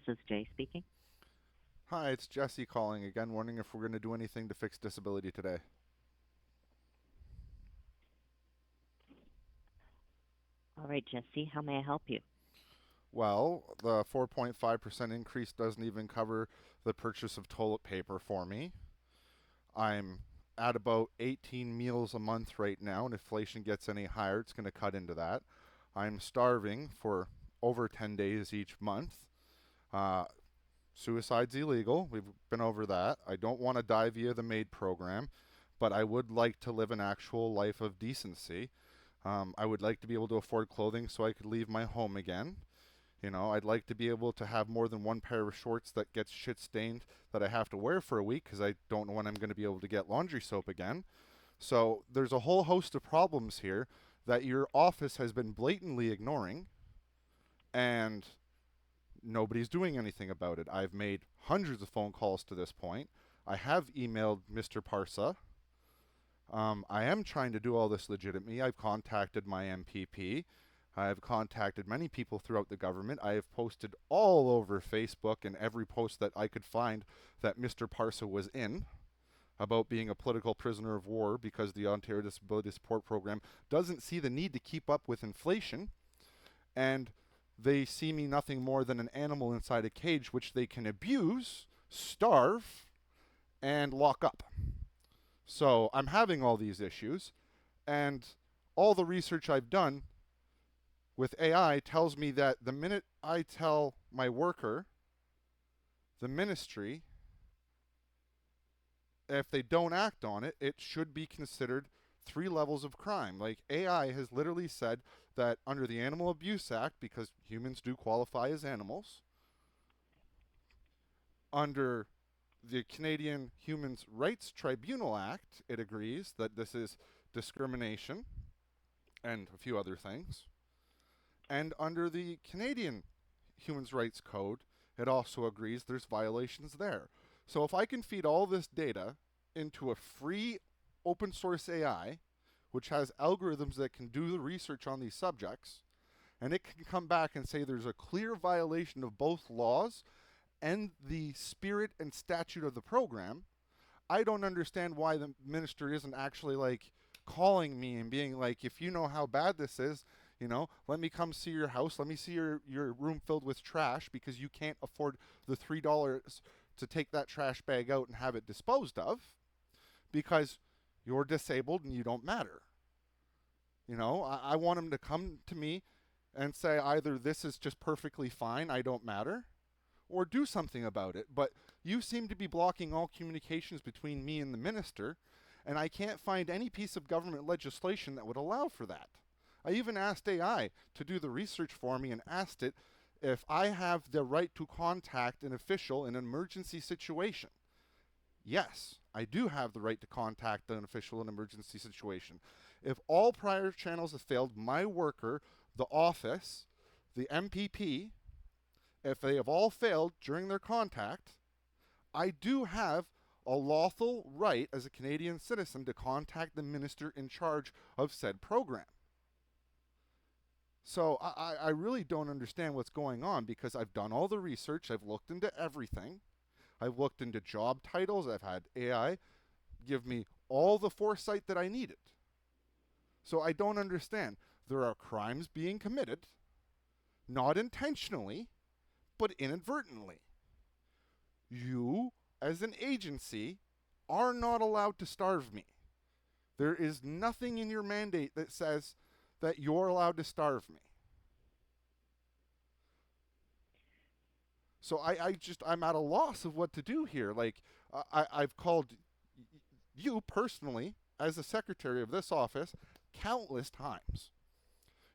is Jay speaking. Hi, it's Jesse calling again, wondering if we're going to do anything to fix disability today. All right, Jesse, how may I help you? Well, the 4.5% increase doesn't even cover the purchase of toilet paper for me. I'm at about 18 meals a month right now, and if inflation gets any higher, it's going to cut into that. I'm starving for over 10 days each month. Uh, Suicide's illegal. We've been over that. I don't want to die via the MAID program, but I would like to live an actual life of decency. I would like to be able to afford clothing so I could leave my home again. I'd like to be able to have more than one pair of shorts that gets shit stained that I have to wear for a week because I don't know when I'm going to be able to get laundry soap again. So there's a whole host of problems here that your office has been blatantly ignoring, and nobody's doing anything about it. I've made hundreds of phone calls to this point. I have emailed Mr. Parsa. I am trying to do all this legitimately. I've contacted my MPP. I've contacted many people throughout the government. I have posted all over Facebook and every post that I could find that Mr. Parsa was in about being a political prisoner of war because the Ontario Disability Support Program doesn't see the need to keep up with inflation, and they see me nothing more than an animal inside a cage which they can abuse, starve, and lock up. So I'm having all these issues, and all the research I've done with AI tells me that the minute I tell my worker, the ministry, if they don't act on it, it should be considered three levels of crime. Like AI has literally said that under the Animal Abuse Act, because humans do qualify as animals, under the Canadian Human Rights Tribunal Act, it agrees that this is discrimination and a few other things. And under the Canadian Human Rights Code, it also agrees there's violations there. So if I can feed all this data into a free open source AI, which has algorithms that can do the research on these subjects, and it can come back and say there's a clear violation of both laws and the spirit and statute of the program, I don't understand why the minister isn't actually like calling me and being like, if you know how bad this is, let me come see your house. Let me see your room filled with trash because you can't afford the $3 to take that trash bag out and have it disposed of because you're disabled and you don't matter. I want him to come to me and say either this is just perfectly fine, I don't matter, or do something about it. But you seem to be blocking all communications between me and the minister, and I can't find any piece of government legislation that would allow for that. I even asked AI to do the research for me and asked it if I have the right to contact an official in an emergency situation. Yes, I do have the right to contact an official in an emergency situation. If all prior channels have failed, my worker, the office, the MPP, if they have all failed during their contact, I do have a lawful right as a Canadian citizen to contact the minister in charge of said program. So I really don't understand what's going on because I've done all the research, I've looked into everything, I've looked into job titles, I've had AI give me all the foresight that I needed. So I don't understand. There are crimes being committed, not intentionally, but inadvertently. You, as an agency, are not allowed to starve me. There is nothing in your mandate that says that you're allowed to starve me. So I'm at a loss of what to do here. Like I've called you personally as the secretary of this office countless times.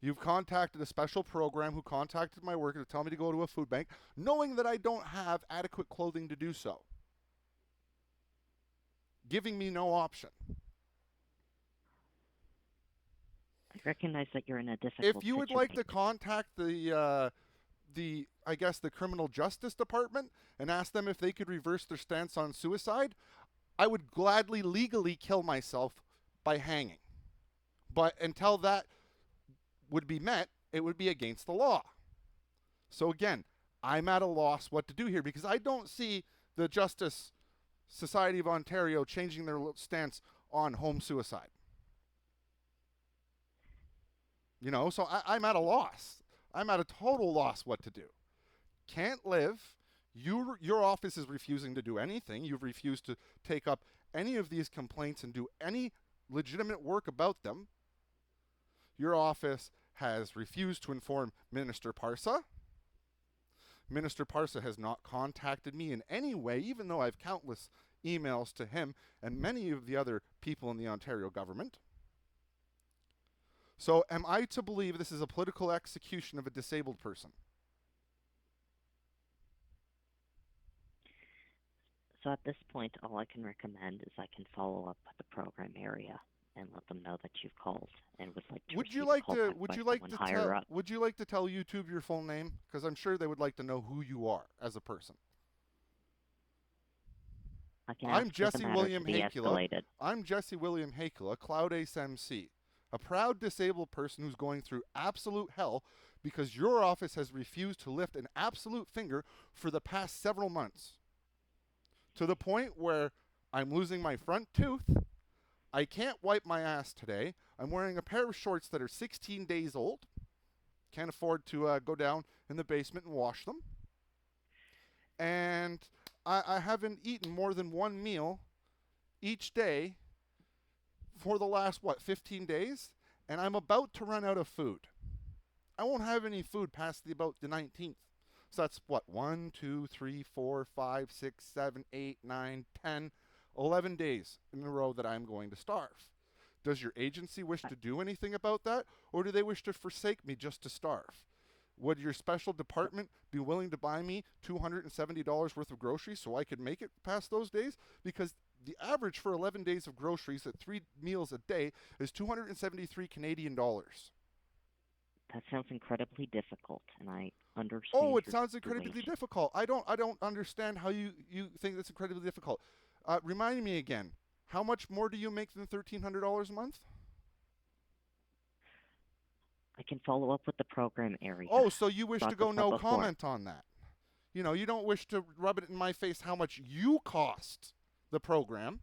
You've contacted a special program who contacted my worker to tell me to go to a food bank, knowing that I don't have adequate clothing to do so, giving me no option. I recognize that you're in a If difficult you would like to situation. contact the I guess the criminal justice department and ask them if they could reverse their stance on suicide, I would gladly legally kill myself by hanging. But until that would be met, it would be against the law. So again, I'm at a loss what to do here because I don't see the Justice Society of Ontario changing their stance on home suicide. So I'm at a loss. I'm at a total loss what to do. Can't live. Your office is refusing to do anything. You've refused to take up any of these complaints and do any legitimate work about them. Your office has refused to inform Minister Parsa. Minister Parsa has not contacted me in any way, even though I have countless emails to him and many of the other people in the Ontario government. So am I to believe this is a political execution of a disabled person? So at this point, all I can recommend is I can follow up with the program area and let them know that you've called and would like to Would you receive a like call to back would by you like someone to higher tell up. would you like to tell YouTube your full name? Because I'm sure they would like to know who you are as a person. I can ask I'm for the Jesse matter to William be Hakula. escalated. I'm Jesse William Hakula, Cloud Ace MC, a proud disabled person who's going through absolute hell because your office has refused to lift an absolute finger for the past several months. To the point where I'm losing my front tooth. I can't wipe my ass today. I'm wearing a pair of shorts that are 16 days old. Can't afford to go down in the basement and wash them. And I haven't eaten more than one meal each day for the last, 15 days? And I'm about to run out of food. I won't have any food past about the 19th. So that's what, 1, 2, 3, 4, 5, 6, 7, 8, 9, 10, 11 days in a row that I'm going to starve. Does your agency wish to do anything about that, or do they wish to forsake me just to starve? Would your special department be willing to buy me $270 worth of groceries so I could make it past those days? Because the average for 11 days of groceries at 3 meals a day is 273 Canadian dollars. That sounds incredibly difficult, and I understand Oh, it your sounds incredibly situation. difficult. I don't understand how you think that's incredibly difficult. Remind me again, how much more do you make than $1,300 a month? I can follow up with the program area. Oh, so you wish to Brought this go up no before. comment on that. You don't wish to rub it in my face how much you cost the program,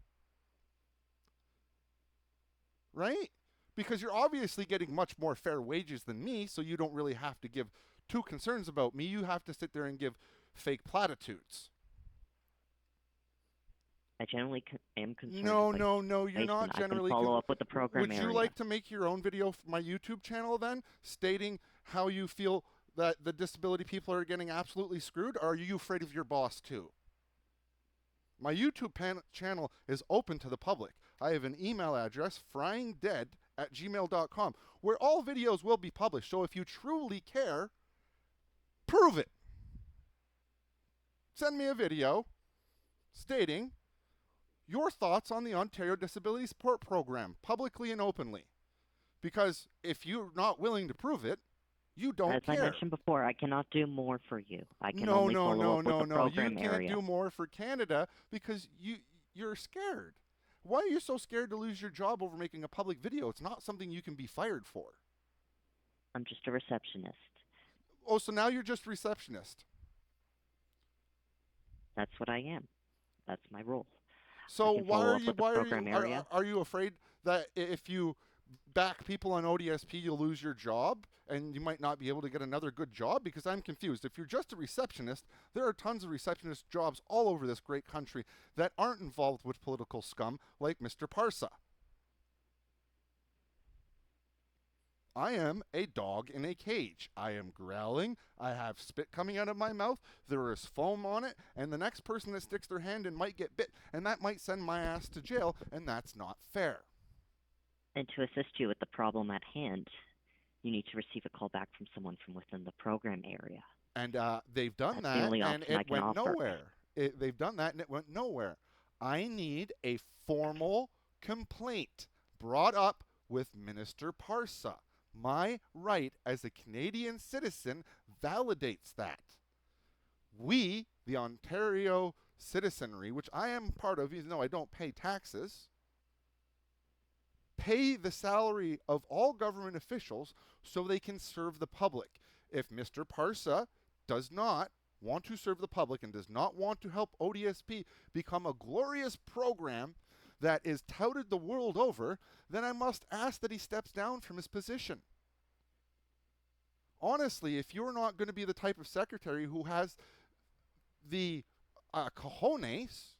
right? Because you're obviously getting much more fair wages than me, so you don't really have to give two concerns about me. You have to sit there and give fake platitudes. I generally am concerned No, with no, no, you're face, and not I can generally. follow up with the program Would you area. like to make your own video for my YouTube channel then, stating how you feel that the disability people are getting absolutely screwed, or are you afraid of your boss too? My YouTube channel is open to the public. I have an email address, fryingdead@gmail.com, where all videos will be published. So if you truly care, prove it. Send me a video stating your thoughts on the Ontario Disability Support Program, publicly and openly. Because if you're not willing to prove it, you don't As I care. mentioned before, I cannot do more for you. I can No, only no, follow no, up with no, the no. You program can't area. do more for Canada because you're scared. Why are you so scared to lose your job over making a public video? It's not something you can be fired for. I'm just a receptionist. Oh, so now you're just receptionist. That's what I am. That's my role. I So can why follow are up you with the program area. are you afraid that if you back people on ODSP you'll lose your job and you might not be able to get another good job? Because I'm confused. If you're just a receptionist, there are tons of receptionist jobs all over this great country that aren't involved with political scum like Mr. Parsa. I am a dog in a cage. I am growling. I have spit coming out of my mouth. There is foam on it. And the next person that sticks their hand in might get bit. And that might send my ass to jail. And that's not fair. And to assist you with the problem at hand, you need to receive a call back from someone from within the program area. And they've done That's the that. only And option I it can went offer. nowhere. They've done that and it went nowhere. I need a formal complaint brought up with Minister Parsa. My right as a Canadian citizen validates that. We, the Ontario citizenry, which I am part of, even though I don't pay taxes, pay the salary of all government officials so they can serve the public. If Mr. Parsa does not want to serve the public and does not want to help ODSP become a glorious program that is touted the world over, then I must ask that he steps down from his position. Honestly, if you're not going to be the type of secretary who has the cojones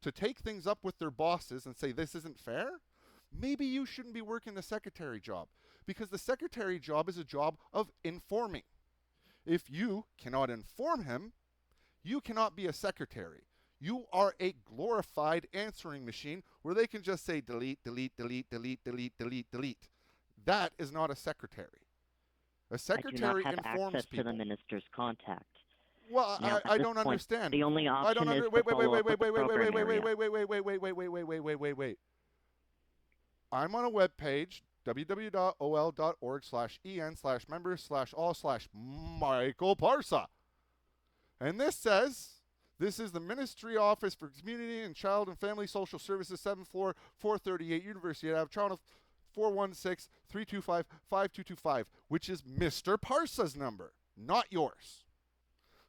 to take things up with their bosses and say this isn't fair, maybe you shouldn't be working the secretary job, because the secretary job is a job of informing. If you cannot inform him, you cannot be a secretary. You are a glorified answering machine where they can just say delete, delete, delete, delete, delete, delete, delete. That is not a secretary. A I do not secretary have informs access to the people. minister's contact. Well, Now, at I this don't point, understand. the only I don't option is under. to Wait, wait, wait, follow wait, up with wait, the wait, wait, wait, program wait, wait, area. wait, wait, wait, wait, wait, wait, wait, wait, wait, wait, wait. I'm on a web page, www.ol.org/en/members/all/Michael Parsa. And this says, this is the Ministry Office for Community and Child and Family Social Services, 7th floor, 438 University Ave, Toronto, 416-325-5225, which is Mr. Parsa's number, not yours.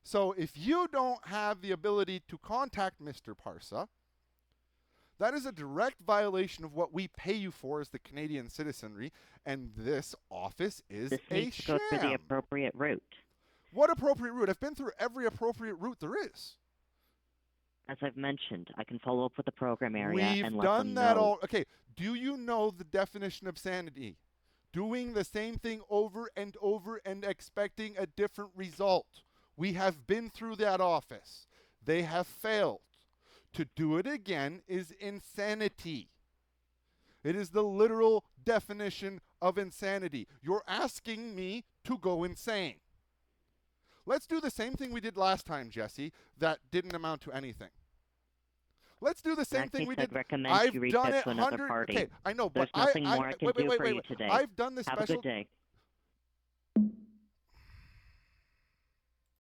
So if you don't have the ability to contact Mr. Parsa, that is a direct violation of what we pay you for as the Canadian citizenry, and this office is This a needs to go through the sham. appropriate route. What appropriate route? I've been through every appropriate route there is. As I've mentioned, I can follow up with the program area We've and let done them that know. all. Okay, do you know the definition of sanity? Doing the same thing over and over and expecting a different result. We have been through that office. They have failed. To do it again is insanity. It is the literal definition of insanity. You're asking me to go insane. Let's do the same thing we did last time, Jesse, that didn't amount to anything. Let's do the In same that thing case, we I'd did. recommend you I've reach done out it to another 100. party. Okay, I know, but There's nothing more I can wait, wait, do wait, for wait, you wait. today. I've done this Have a special. good day.